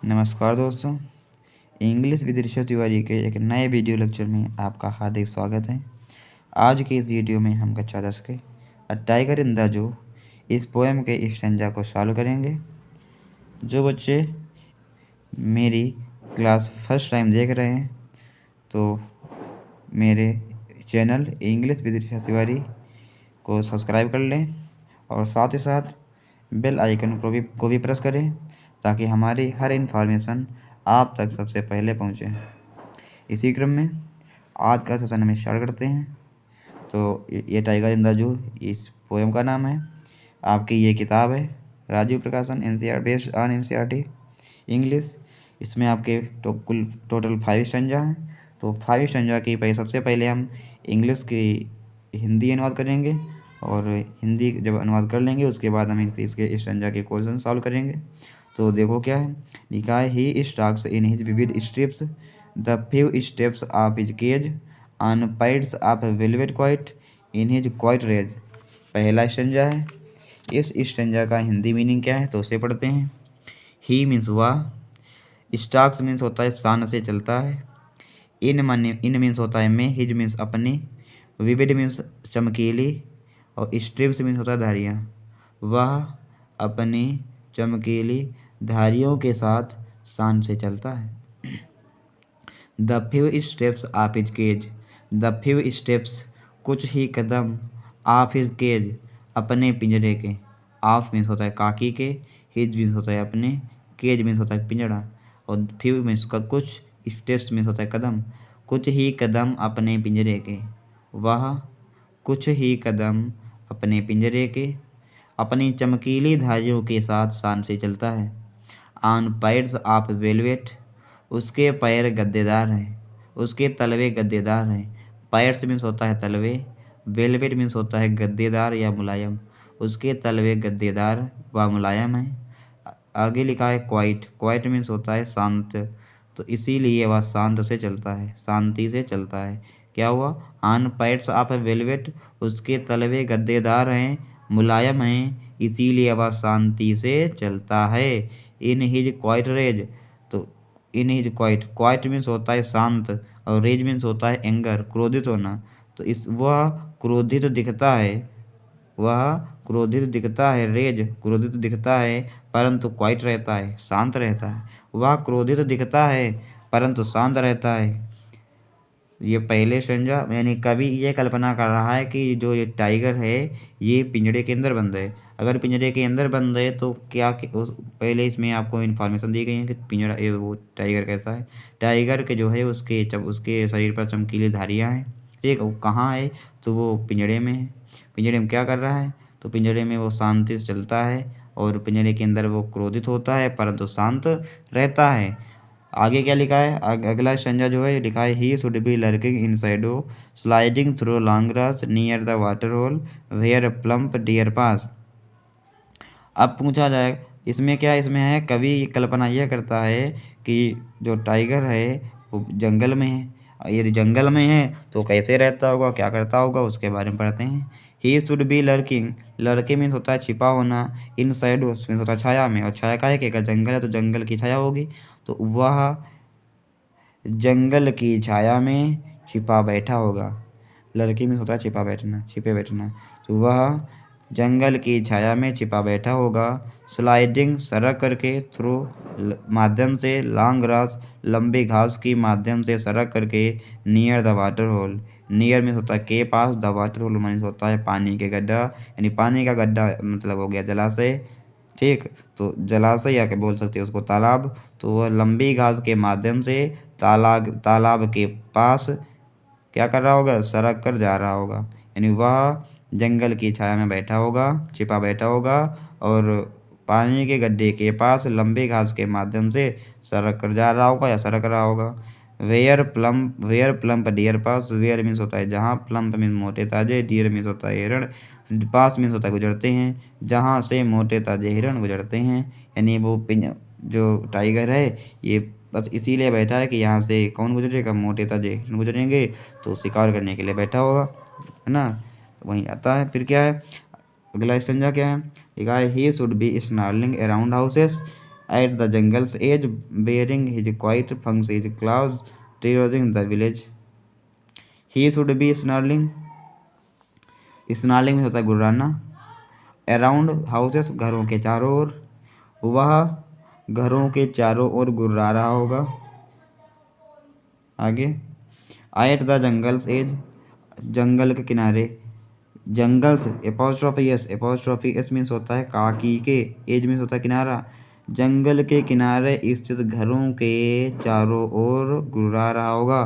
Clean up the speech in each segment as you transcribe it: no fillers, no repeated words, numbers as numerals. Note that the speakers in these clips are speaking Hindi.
नमस्कार दोस्तों। इंग्लिश विद ऋषभ तिवारी के एक नए वीडियो लेक्चर में आपका हार्दिक स्वागत है। आज के इस वीडियो में हम कक्षा 10 के a tiger in the zoo इस पोएम के स्टैंजा को सॉल्व करेंगे। जो बच्चे मेरी क्लास फर्स्ट टाइम देख रहे हैं तो मेरे channel English with Rishabh Tiwari को सब्सक्राइब कर लें और साथ ही साथ बेल आइकन को भी प्रेस करें ताकि हमारी हर इन्फॉर्मेशन आप तक सबसे पहले पहुंचे। इसी क्रम में आज का सेशन हम स्टार्ट करते हैं। तो ये टाइगर इन द जू इस पोएम का नाम है। आपकी ये किताब है राजीव प्रकाशन NCERT based on NCERT English. इसमें आपके कुल टोटल 5 स्टैंजा हैं। तो 5 स्टैंजा की सबसे पहले हम इंग्लिश की हिंदी अनुवाद करेंगे और हिंदी जब अनुवाद कर लेंगे उसके बाद हम इसके स्टैंजा के क्वेश्चन सॉल्व करेंगे। तो देखो क्या है लिखा है। He stalks in his vivid stripes the few steps of his cage on pads of velvet quiet in his quiet rage. पहला स्टैंजा है। इस स्टैंजा का हिंदी मीनिंग क्या है तो उसे पढ़ते हैं। ही मीन्स वह, स्टॉक्स मीन्स होता है शान से चलता है, इन मीन्स होता है में, हिज मीन्स अपनी, विविड मीन्स चमकीली और स्ट्रिप्स मीन्स होता है धारियाँ। वह अपनी चमकीली धारियों के साथ शान से चलता है। The few steps of his cage, the few steps कुछ ही कदम, ऑफ हिज केज अपने पिंजरे के। ऑफ मीन्स होता है काकी के, हिज मीन्स होता है अपने, केज मीन्स होता है पिंजड़ा और फ्यू मीन्स का कुछ, स्टेप्स मीन्स होता है कदम। कुछ ही कदम अपने पिंजरे के। वह कुछ ही कदम अपने पिंजरे के अपनी चमकीली धारियों के साथ शान से चलता है। ऑन पैड्स ऑफ वेलवेट, उसके पैर गद्देदार हैं, उसके तलवे गद्देदार हैं। पैड्स मीन्स होता है तलवे, वेलवेट मीन्स होता है गद्देदार या मुलायम। उसके तलवे गद्देदार व मुलायम हैं। आगे लिखा है क्वाइट, क्वाइट मीन्स होता है शांत, तो इसीलिए वह शांत से चलता है, शांति से चलता है। क्या हुआ? ऑन पैड्स ऑफ वेलवेट, उसके तलवे गद्देदार हैं, मुलायम हैं, इसीलिए वह शांति से चलता है। इन हिज क्वाइट रेज, तो इन हिज क्वाइट, क्वाइट मीन्स होता है शांत और रेज मीन्स होता है एंगर, क्रोधित होना। तो इस वह क्रोधित दिखता है, वह क्रोधित दिखता है, रेज क्रोधित दिखता है परंतु क्वाइट रहता है, शांत रहता है। वह क्रोधित दिखता है परंतु शांत रहता है। ये पहले स्टैंजा यानी कवि ये कल्पना कर रहा है कि जो ये टाइगर है ये पिंजरे के अंदर बंद है। अगर पिंजरे के अंदर बंद है तो क्या पहले इसमें आपको इन्फॉर्मेशन दी गई है कि पिंजरा वो टाइगर कैसा है। टाइगर के जो है उसके शरीर पर चमकीली धारियाँ हैं। ठीक, वो कहाँ है? तो वो पिंजरे में है। पिंजरे में क्या कर रहा है? तो पिंजरे में वो शांति से चलता है और पिंजरे के अंदर वो क्रोधित होता है परंतु शांत रहता है। आगे क्या लिखा है? अगला स्टैंजा जो है लिखा है। He should be lurking in shadow sliding through long grass near the water hole where plump deer pass. अब पूछा जाए इसमें क्या इसमें है, कवि कल्पना यह करता है कि जो टाइगर है वो जंगल में है। यदि जंगल में है तो कैसे रहता होगा, क्या करता होगा, उसके बारे में पढ़ते हैं। ही should be lurking, lurking means होता है छिपा होना, इन शैडो मीन्स होता है छाया में, और छाया का है कि जंगल है तो जंगल की छाया होगी, तो वह जंगल की छाया में छिपा बैठा होगा। लड़की में होता है छिपा बैठना, छिपे बैठना, तो वह जंगल की छाया में छिपा बैठा होगा। स्लाइडिंग सरक करके, थ्रू माध्यम से, लॉन्ग ग्रास लंबी घास की माध्यम से सरक करके, near the water hole, near means होता है के पास, द वाटर होल मीन्स होता है पानी के गड्ढा, यानी पानी का गड्ढा मतलब हो गया जलाशय। ठीक, तो जलाशय या के बोल सकते हैं उसको तालाब। तो वह लंबी घास के माध्यम से तालाब के पास क्या कर रहा होगा? सरक कर जा रहा होगा, यानी वह जंगल की छाया में बैठा होगा, छिपा बैठा होगा और पानी के गड्ढे के पास लंबे घास के माध्यम से सरक कर जा रहा होगा या सरक रहा होगा। Where plump deer pass, where means होता है जहाँ, प्लम्प मीन्स मोटे ताजे, डियर मीन्स होता है हिरण, पास मीन्स होता है गुजरते हैं, जहाँ से मोटे ताजे हिरण गुजरते हैं। यानी वो जो टाइगर है ये बस इसीलिए बैठा है कि यहाँ से कौन गुजरेगा? मोटे ताजे हिरण गुजरेंगे, तो शिकार करने के लिए बैठा होगा, है ना। तो वहीं आता है। फिर क्या है अगला स्टेंजा क्या है? लिखा है। He should be snarling around houses at the jungle's edge, bearing his quiet fangs claws, terrorizing the village. He should be snarling. Snarling में होता है गुर्राना। अराउंड हाउसेस, घरों के चारों ओर। वह घरों के चारों ओर गुर्रा रहा होगा। आगे, एट द जंगल्स एज, जंगल के किनारे। जंगल्स एपोस्ट्रॉफी एस मीन्स होता है काकी के, एज मीन्स होता है किनारा। जंगल के किनारे स्थित घरों के चारों ओर गुर्रा रहा होगा।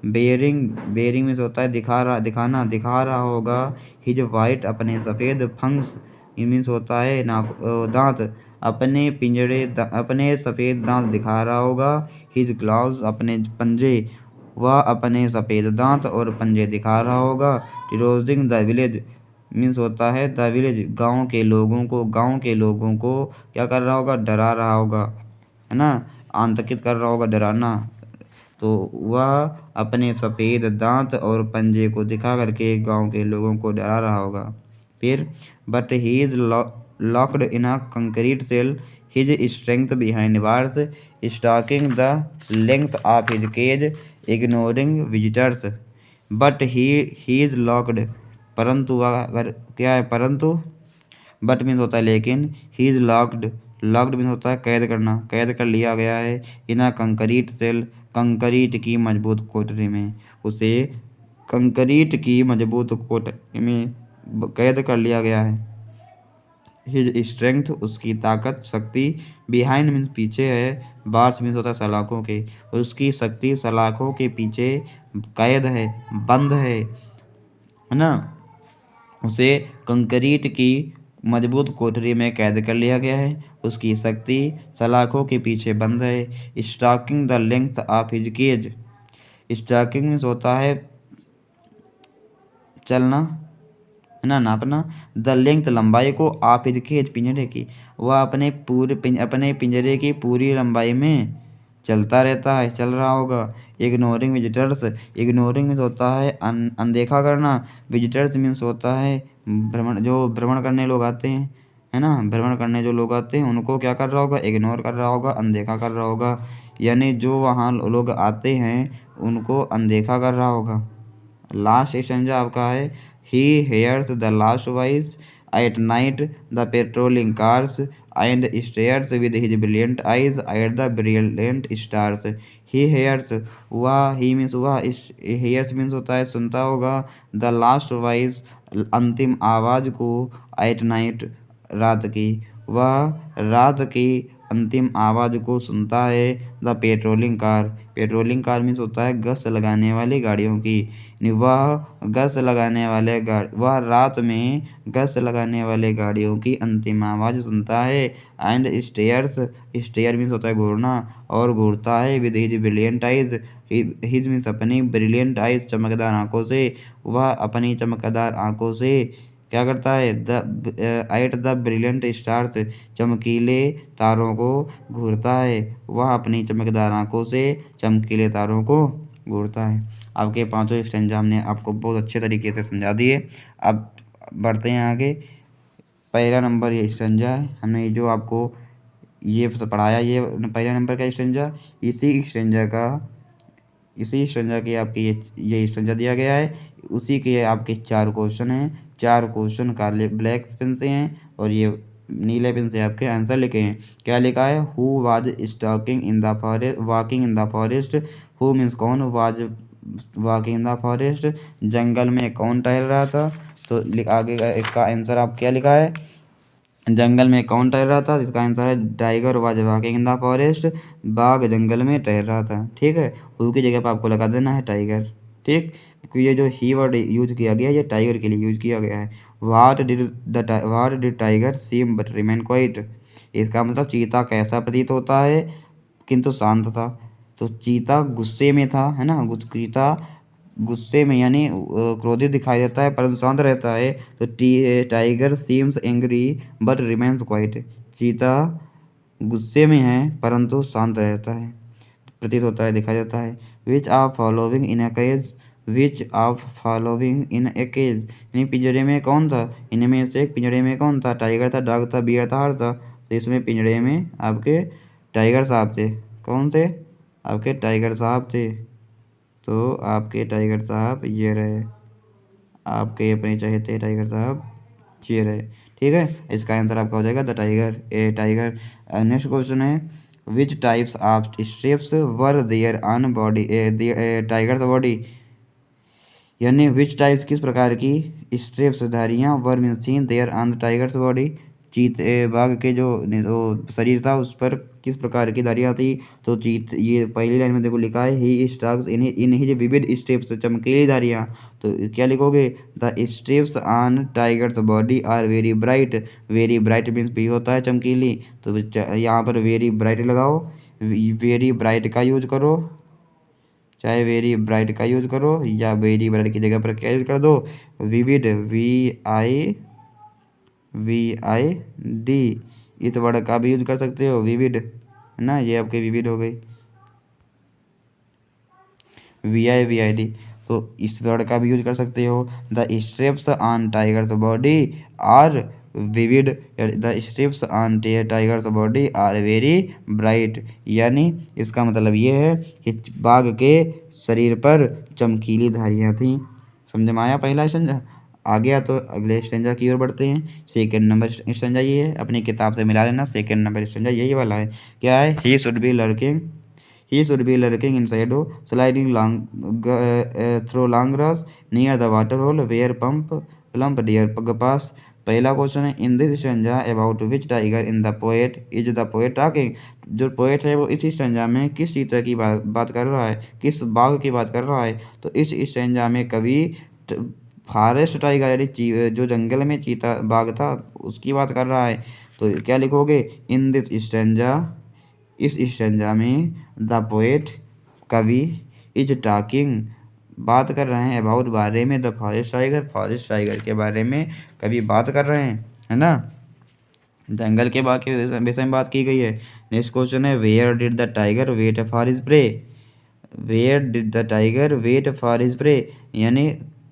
बेयरिंग मीन्स होता है दिखाना, दिखा रहा होगा। हिज वाइट, अपने सफ़ेद। फंक्स मीन्स होता है दांत, अपने सफ़ेद दांत दिखा रहा होगा। हिज क्लॉज, अपने पंजे। वह अपने सफ़ेद दांत और पंजे दिखा रहा होगा। टेरोजिंग द विलेज मीन्स होता है द विलेज, गांव के लोगों को क्या कर रहा होगा, डरा रहा होगा, है ना, आतंकित कर रहा होगा, डराना। तो वह अपने सफ़ेद दांत और पंजे को दिखा करके गांव के लोगों को डरा रहा होगा। फिर, but he is locked in a concrete cell, his strength behind bars, stalking the length of his cage, ignoring visitors. But he is locked, परंतु वह अगर क्या है, परंतु बट मीन्स होता है लेकिन। ही इज लॉक्ड, लॉक्ड मीन्स होता है कैद करना, कैद कर लिया गया है। इन अ कंक्रीट सेल, कंक्रीट की मजबूत कोठरी में, उसे कंक्रीट की मजबूत कोठरी में कैद कर लिया गया है। हिज स्ट्रेंथ, उसकी ताकत, शक्ति। बिहाइंड मीन्स पीछे है। बार्स मीन्स होता है सलाखों के, उसकी शक्ति सलाखों के पीछे कैद है, बंद है ना। उसे कंक्रीट की मजबूत कोठरी में कैद कर लिया गया है। उसकी शक्ति सलाखों के पीछे बंद है। Stalking the length of his cage, stalking means होता है चलना, है ना, नापना। द लेंथ, लंबाई को। ऑफ हिज केज, पिंजरे की। वह अपने पिंजरे की पूरी लंबाई में चलता रहता है, चल रहा होगा। इग्नोरिंग विजिटर्स, इग्नोरिंग मीन्स होता है अनदेखा करना। विजिटर्स मीन्स होता है जो भ्रमण करने लोग आते हैं, है ना, भ्रमण करने जो लोग आते हैं उनको क्या कर रहा होगा, इग्नोर कर रहा होगा, अनदेखा कर रहा होगा। यानी जो वहाँ लोग आते हैं उनको अनदेखा कर रहा होगा। लास्ट स्टेंजा आपका है, he hears the last voice at night, the patrolling cars, and stares with his brilliant eyes at the brilliant stars. He hears, वह, ही मीन्स वह, हेयर्स मीन्स होता है सुनता होगा। द लास्ट वॉइस, अंतिम आवाज़ को। एट नाइट, रात की। वह रात की अंतिम आवाज़ को सुनता है। द पेट्रोलिंग कार मीन्स होता है गश्त लगाने वाली गाड़ियों की। वह रात में गश्त लगाने वाले गाड़ियों की अंतिम आवाज़ सुनता है। एंड स्टेयर मीन्स होता है घूरना, और घूरता है। With his brilliant eyes, his means अपनी, ब्रिलियंट आइज चमकदार आंखों से। वह अपनी चमकदार आंखों से क्या करता है, एट द ब्रिलियंट स्टार्स, चमकीले तारों को घूरता है। वह अपनी चमकदार आंखों से चमकीले तारों को घूरता है। आपके पांचों स्टेंजा हमने आपको बहुत अच्छे तरीके से समझा दिए। अब बढ़ते हैं आगे। पहला नंबर ये स्टेंजा है, हमने जो आपको ये पढ़ाया, ये पहला नंबर का स्टेंजा। इसी स्टेंजा के आपके ये स्टेंजा दिया गया है। उसी के आपके 4 क्वेश्चन हैं। 4 क्वेश्चन काले ब्लैक पेन से हैं और ये नीले पेन से आपके आंसर लिखे हैं। क्या लिखा है, who was walking in the forest. Who means कौन, was walking in the forest, जंगल में कौन टहल रहा था। तो आगे का इसका आंसर आप क्या लिखा है, जंगल में कौन टहल रहा था, जिसका आंसर है tiger was walking in the forest, बाघ जंगल में टहल रहा था। ठीक है, हु की जगह पर आपको लगा देना है टाइगर। ठीक, क्योंकि ये जो ही वर्ड यूज किया गया है ये टाइगर के लिए यूज किया गया है। What did tiger seem but remain quiet, इसका मतलब चीता कैसा प्रतीत होता है किंतु शांत था। तो चीता गुस्से में था, है ना, चीता गुस्से में यानी क्रोधित दिखाई देता है परंतु शांत रहता है। तो tiger seems angry but remains quite, चीता गुस्से में है परंतु शांत रहता है, प्रतीत होता है, दिखाई देता है। Which of following in a cage, यानी पिंजरे में कौन था, इनमें से एक पिंजरे में कौन था, टाइगर था, डॉग था, बियर था, हॉर्स था। तो इसमें पिंजड़े में आपके टाइगर साहब थे। कौन थे? आपके टाइगर साहब थे। तो आपके टाइगर साहब ये रहे, आपके अपने चहेते टाइगर साहब ये रहे। ठीक है, इसका आंसर आपका हो जाएगा the tiger, a tiger. Next question है which types of stripes were there on body tiger's body, यानी विच टाइप्स किस प्रकार की स्ट्रिप्स धारियाँ वर मीन्स थी there on the tiger's body, बाघ के जो शरीर था उस पर किस प्रकार की धारियाँ थी। तो ये पहली लाइन में देखो लिखा है he stalks in his vivid stripes, चमकीली धारियाँ। तो क्या लिखोगे? The stripes on tiger's body are very bright means भी होता है चमकीली, तो यहाँ पर वेरी ब्राइट लगाओ, वेरी ब्राइट का यूज करो, चाहे वेरी ब्राइट का यूज करो या वेरी ब्राइट की जगह पर क्या यूज कर दो? विविड, VID, इस वर्ड का भी यूज कर सकते हो, विविड, है ना, ये आपके विविड हो गई, VID। तो इस वर्ड का भी यूज कर सकते हो। The stripes on tiger's body are vivid, the stripes on tiger's body are very bright, यानी इसका मतलब ये है कि बाघ के शरीर पर चमकीली धारियाँ थीं। समझ में आया पहला स्टेंजा? आ गया तो अगले स्टेंजा की ओर बढ़ते हैं। सेकेंड नंबर स्टेंजा ये है, अपनी किताब से मिला लेना। सेकेंड नंबर स्टेंजा यही वाला है। क्या है? He should B lurking in shadow, sliding through long grass near the water hole where plump deer pass। पहला क्वेश्चन है in this stanza about which tiger in the poet is the poet talking, जो पोएट है वो इस स्टेंजा में किस चीता की बात कर रहा है, किस बाघ की बात कर रहा है। तो इस स्टेंजा में कवि फॉरेस्ट टाइगर यानी जो जंगल में चीता बाघ था उसकी बात कर रहा है। तो क्या लिखोगे? इन दिस स्टेंजा, इस स्टेंजा में द पोएट कवि इज टॉकिंग बात कर रहे हैं अबाउट बारे में द फॉरेस्ट टाइगर के बारे में कवि बात कर रहे हैं, है ना, जंगल के बाघ के विषय में बात की गई है। नेक्स्ट क्वेश्चन है where did the tiger wait for his prey, where did the tiger wait for his prey, यानी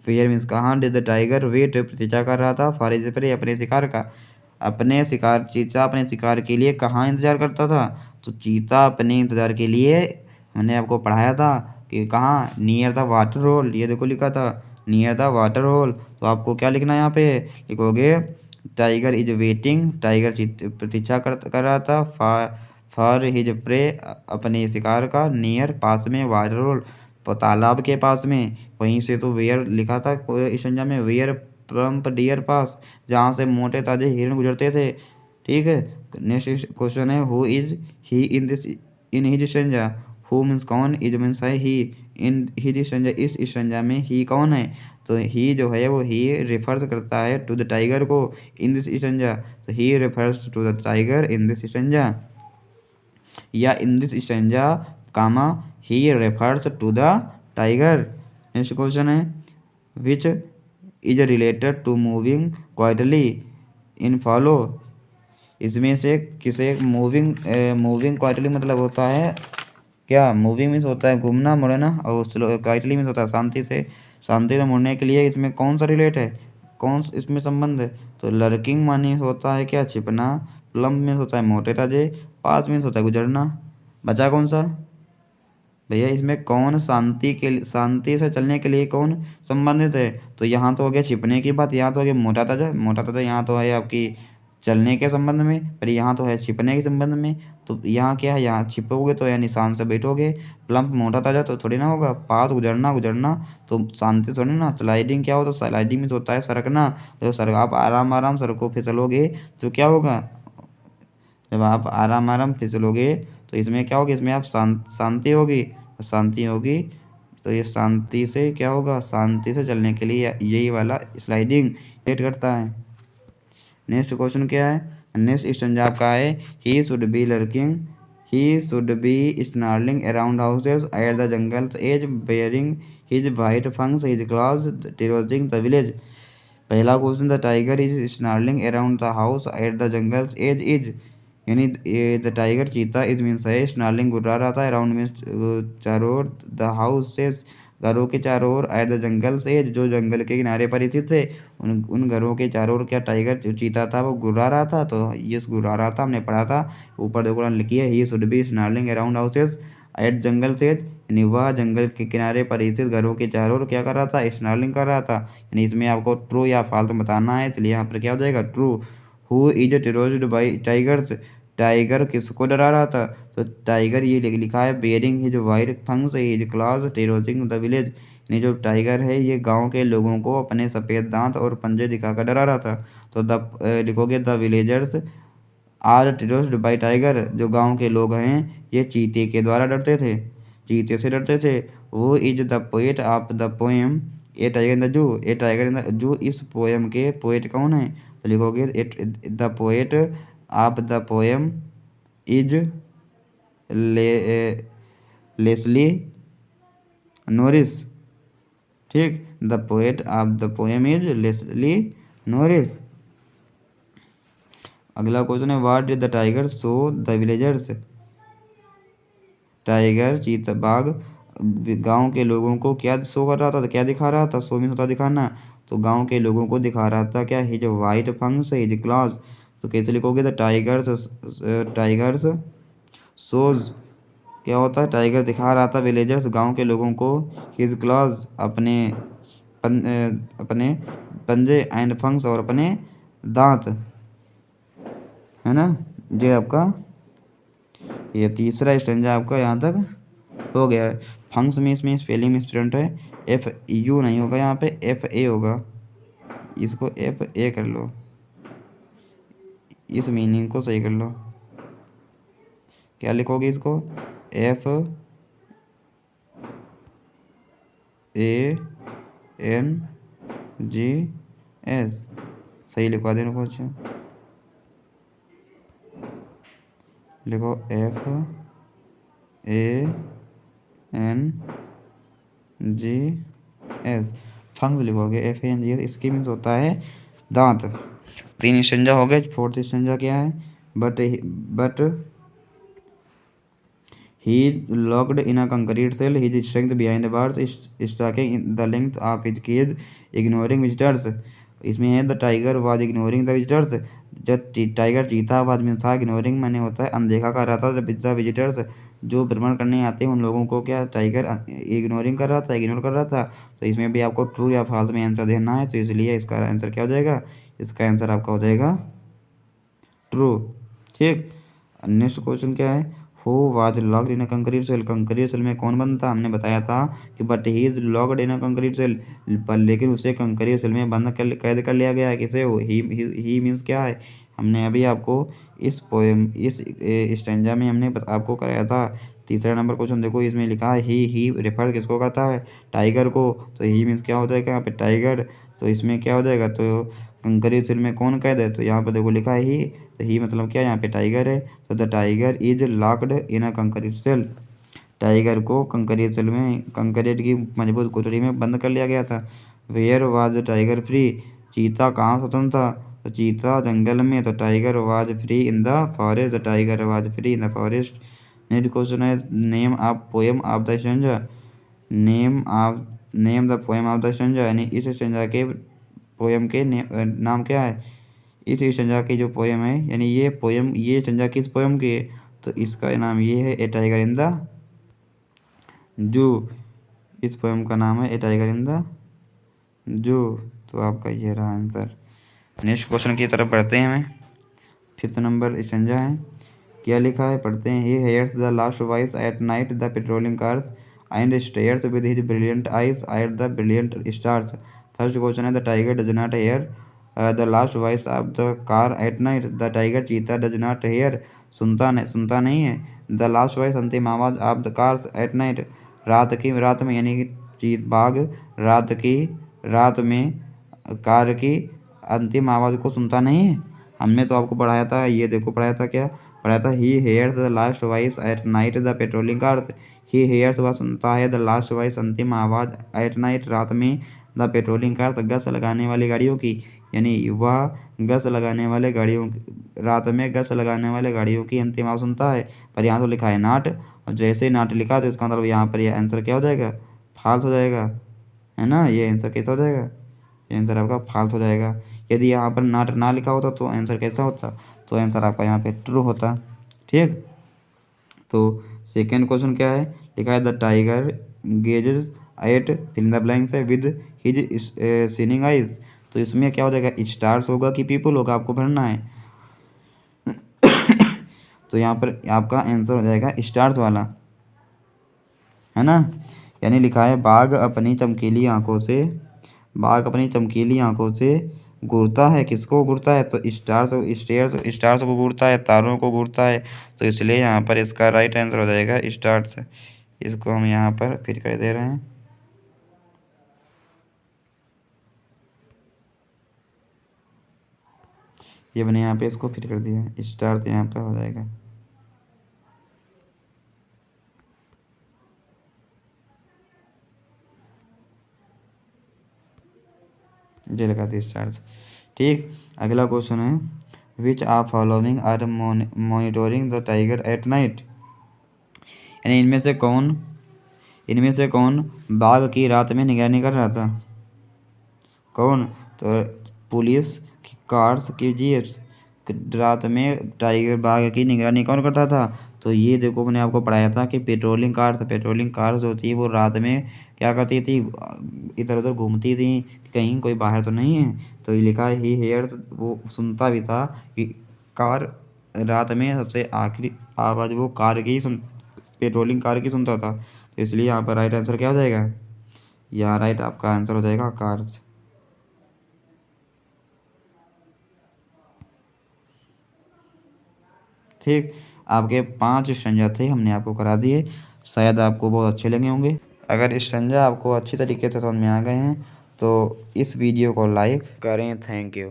वेयर मीन्स कहाँ, डिड द टाइगर वेट प्रतीक्षा कर रहा था, फॉर हिज प्रे अपने शिकार का, चीता अपने शिकार के लिए कहाँ इंतजार करता था। तो चीता अपने इंतजार के लिए मैंने आपको पढ़ाया था कि कहाँ, नियर द वाटर होल, ये देखो लिखा था नियर द वाटर होल। तो आपको क्या लिखना है यहाँ पे? लिखोगे टाइगर इज वेटिंग, टाइगर प्रतीक्षा कर रहा था, फॉर हिज प्रे अपने शिकार का, नियर पास में, वाटर होल तालाब के पास में। वहीं से तो वेयर लिखा था संज्ञा में, वेयर प्लम्प डियर पास, जहाँ से मोटे ताजे हिरण गुजरते थे। ठीक है, नेक्स्ट क्वेश्चन है who is he in his stanza, who means कौन, इज मीन्स है ही, इन हिज स्ट्रेंजा इस स्ट्रेंजा में ही कौन है। तो ही जो है वो ही रेफर्स करता है टू द टाइगर को इन दिस स्ट्रेंजा, तो he refers to the tiger in this stanza, या in this stanza comma he refers to the tiger. Next question है which is related to moving quietly in follow, इसमें से किसे मूविंग क्वाइटली मतलब होता है क्या, मूविंग मीन्स होता है घूमना मुड़ना, और स्लो क्वाइटली मीन्स होता है शांति से मुड़ने के लिए, इसमें कौन सा रिलेट है, कौन इसमें संबंध है। तो लर्किंग मानी होता है क्या, छिपना, प्लम्प मीन्स होता है मोटे ताजे, पास मीन्स होता है गुजरना, बचा कौन सा भैया, इसमें कौन शांति से चलने के लिए कौन संबंधित है। तो यहाँ तो हो गया छिपने की बात, यहाँ तो हो गया मोटा ताजा यहाँ तो है आपकी चलने के संबंध में, पर यहाँ तो है छिपने के संबंध में। तो यहाँ क्या है, यहाँ छिपोगे तो या निशान से बैठोगे, प्लम्प मोटा ताजा तो थोड़ी ना होगा, पास गुजरना तो शांति थोड़ी ना। स्लाइडिंग क्या होता है, स्लाइडिंग में होता है सरकना, तो आप आराम सड़कों फिसलोगे तो क्या होगा, जब आप आराम फिसलोगे तो इसमें क्या होगी, इसमें आप शांति होगी, तो ये शांति से क्या होगा, शांति से चलने के लिए यही वाला स्लाइडिंग हेल्प करता है। नेक्स्ट क्वेश्चन क्या है, नेक्स्ट स्टेंजा आपका है he should be lurking, he should be snarling around houses at the jungle's edge baring his white fangs his claws terrorising the village. पहला question the tiger is snarling around the house at the jungle's edge is, यानी द टाइगर चीता इज मीन्स है, स्नार्लिंग गुर्रा रहा था, अराउंड मीन्स चारों, द हाउस से घरों के चारों ओर एट द जंगल से, जो जंगल के किनारे पर स्थित थे, उन घरों के चारों ओर क्या टाइगर जो चीता था वो घुरा रहा था। तो ये घुरा रहा था, हमने पढ़ा था ऊपर देखो लिखी है, he should be snarling around houses at jungle से, यानी वह जंगल के किनारे पर स्थित घरों के चारों ओर क्या कर रहा था, स्नार्लिंग कर रहा था। यानी इसमें आपको ट्रू या फाल्स बताना है, इसलिए यहाँ पर क्या हो जाएगा, true. Who is terrorised by tigers, tiger किसको डरा रहा था, तो टाइगर ये लिखा है baring his white fangs his claws terrorising the village, यानी जो टाइगर है ये गांव के लोगों को अपने सफ़ेद दांत और पंजे दिखाकर डरा रहा था। तो लिखोगे the villagers are terrorised by tiger, जो गांव के लोग हैं ये चीते के द्वारा डरते थे, चीते से डरते थे। वो is the poet of the poem A tiger in the zoo, A tiger in the zoo, इस पोएम के पोएट कौन है, तो लिखोगे the poet of the poem is Leslie Norris. ठीक, the poet of the poem is Leslie Norris. अगला क्वेश्चन है what did the tiger show the villagers, tiger चीता बाघ गांव के लोगों को क्या शो कर रहा था, तो क्या दिखा रहा था, शो में होता दिखाना, तो गांव के लोगों को दिखा रहा था क्या, his white fangs his clause. तो कैसे लिखोगे, द टाइगर्स शोज, क्या होता है, टाइगर दिखा रहा था विलेजर्स गांव के लोगों को, हिज क्लॉज अपने पंजे एंड फंग्स और अपने दांत, है ना। ये आपका ये तीसरा स्टेंजा आपका यहाँ तक हो गया है। फंक्स में इसमें स्पेलिंग मिसप्रिंट है, एफ यू नहीं होगा, यहाँ पे एफ ए होगा, इसको एफ ए कर लो, इस मीनिंग को सही कर लो। क्या लिखोगे इसको, F A N G S, सही लिखवा देना कुछ, लिखो F A N G S, fangs लिखोगे F A N G S, इसकी मीन्स होता है दांत। तीन स्टेंजा हो गए, फोर्थ स्टेंजा क्या है, but he locked in a concrete cell, his strength behind bars, stacking the length of his cage, ignoring visitors। इसमें है the tiger was ignoring the visitors, जब टाइगर चीता वाज में था, इग्नोरिंग मैंने होता है अनदेखा कर रहा था, द विजिटर्स जो भ्रमण करने आते हैं उन लोगों को क्या टाइगर इग्नोरिंग कर रहा था, इग्नोर कर रहा था। तो इसमें भी आपको ट्रू या फॉल्स में आंसर देना है, तो इसलिए इसका आंसर क्या हो जाएगा, इसका आंसर आपका हो जाएगा ट्रू। ठीक, नेक्स्ट क्वेश्चन क्या है, who was locked in a concrete cell, concrete cell में कौन बंद था, हमने बताया था कि but he is locked in a concrete cell, पर लेकिन उसे कंक्रीट सेल में बंद कर कैद कर लिया गया है, किसे, ही मीन्स क्या है, हमने अभी आपको इस पोएम इस स्टैंजा में हमने आपको कराया था। तीसरा नंबर क्वेश्चन देखो, इसमें लिखा है ही रेफर किसको करता है, टाइगर को, तो ही मीन्स क्या हो जाएगा यहाँ पे टाइगर, तो इसमें क्या हो जाएगा, तो कंकरी सेल में कौन कैद है, तो यहाँ पर देखो लिखा है ही, तो ही मतलब क्या, यहाँ पे टाइगर है, तो the tiger is locked in a concrete cell, tiger को कंकरीट सेल में कंकरीट की मजबूत कोठरी में बंद कर लिया गया था। Where was the tiger free, चीता कहाँ स्वतंत्र था, तो चीता जंगल में, तो tiger was free in the forest, the tiger was free in the forest. Next question है name of poem of the stranger, name the poem of the stranger, यानी इस स्ट्रेंजर के पोएम के नाम क्या है, इस स्टेंजा की जो पोएम है, यानी ये पोएम ये स्टेंजा किस पोएम की है, तो इसका नाम ये है ए टाइगर इन द जू, इस पोएम का नाम है ए टाइगर इन द जू। तो आपका ये रहा आंसर। नेक्स्ट क्वेश्चन की तरफ बढ़ते हैं, हमें फिफ्थ नंबर स्टेंजा है, क्या लिखा है पढ़ते हैं, he hears the last voice at night the patrolling cars and stares with his brilliant eyes at the brilliant stars. First question है the tiger does not hear the last voice of the car at night, the tiger चीता डज नॉट हेयर सुनता नहीं है, द लास्ट वॉइस अंतिम आवाज़ of the cars at night रात में, यानी कि बाघ रात में कार की अंतिम आवाज़ को सुनता नहीं है। हमने तो आपको पढ़ाया था, ये देखो पढ़ाया था, क्या पढ़ाया था, he hears the last voice at night the patrolling cars, he hears वह सुनता है, द लास्ट वॉइस अंतिम आवाज़ एट नाइट रात में, द पेट्रोलिंग कार्स गस लगाने वाली गाड़ियों की, यानी वह गस लगाने वाले गाड़ियों रात में गस लगाने वाले गाड़ियों की अंतिम आवाज़ सुनता है। पर यहाँ तो लिखा है नाट, और जैसे ही नाट लिखा तो इसका मतलब यहाँ पर यह आंसर क्या हो जाएगा, फाल्स हो जाएगा, है ना। ये आंसर कैसा हो जाएगा, ये आंसर आपका फाल्स हो जाएगा। यदि यहाँ पर नॉट ना लिखा होता तो आंसर कैसा होता, तो आंसर आपका यहाँ पे ट्रू होता। ठीक, तो सेकेंड क्वेश्चन क्या है, लिखा है the tiger gazes at fill in the blanks है विद हिज सीनिंग आइज। तो इसमें क्या हो जाएगा, स्टार्स होगा कि पीपल होगा, आपको भरना है। तो यहाँ पर आपका आंसर हो जाएगा स्टार्स वाला, है ना। यानी लिखा है बाघ अपनी चमकीली आंखों से, बाघ अपनी चमकीली आंखों से घूरता है, किसको घूरता है, तो स्टार्स को घूरता है, तारों को घूरता है। तो इसलिए यहाँ पर इसका राइट आंसर हो जाएगा स्टार्स। इसको हम यहाँ पर फिर कर दे रहे हैं। ये मैंने यहाँ पे इसको फिर कर दिया, स्टार्स यहाँ पर हो जाएगा। ये लगा दिया स्टार्स। ठीक, अगला क्वेश्चन है which are following are monitoring the tiger at night. यानी इनमें से कौन बाघ की रात में निगरानी कर रहा था, कौन, तो पुलिस की कार्स की जीप्स, रात में टाइगर बाघ की निगरानी कौन करता था। तो ये देखो मैंने आपको पढ़ाया था कि पेट्रोलिंग कार्स होती है वो रात में क्या करती थी, इधर उधर घूमती थी, कहीं कोई बाहर तो नहीं है। तो ये लिखा है ही हेयर्स, वो सुनता भी था कि कार रात में सबसे आखिरी आवाज़ वो कार की सुन पेट्रोलिंग कार की सुनता था। तो इसलिए यहाँ पर राइट आंसर क्या हो जाएगा, यहाँ राइट आपका आंसर हो जाएगा कार्स। ठीक, आपके 5 स्टंजा थे, हमने आपको करा दिए, शायद आपको बहुत अच्छे लगे होंगे। अगर स्टंजा आपको अच्छी तरीके से समझ में आ गए हैं तो इस वीडियो को लाइक करें। Thank you.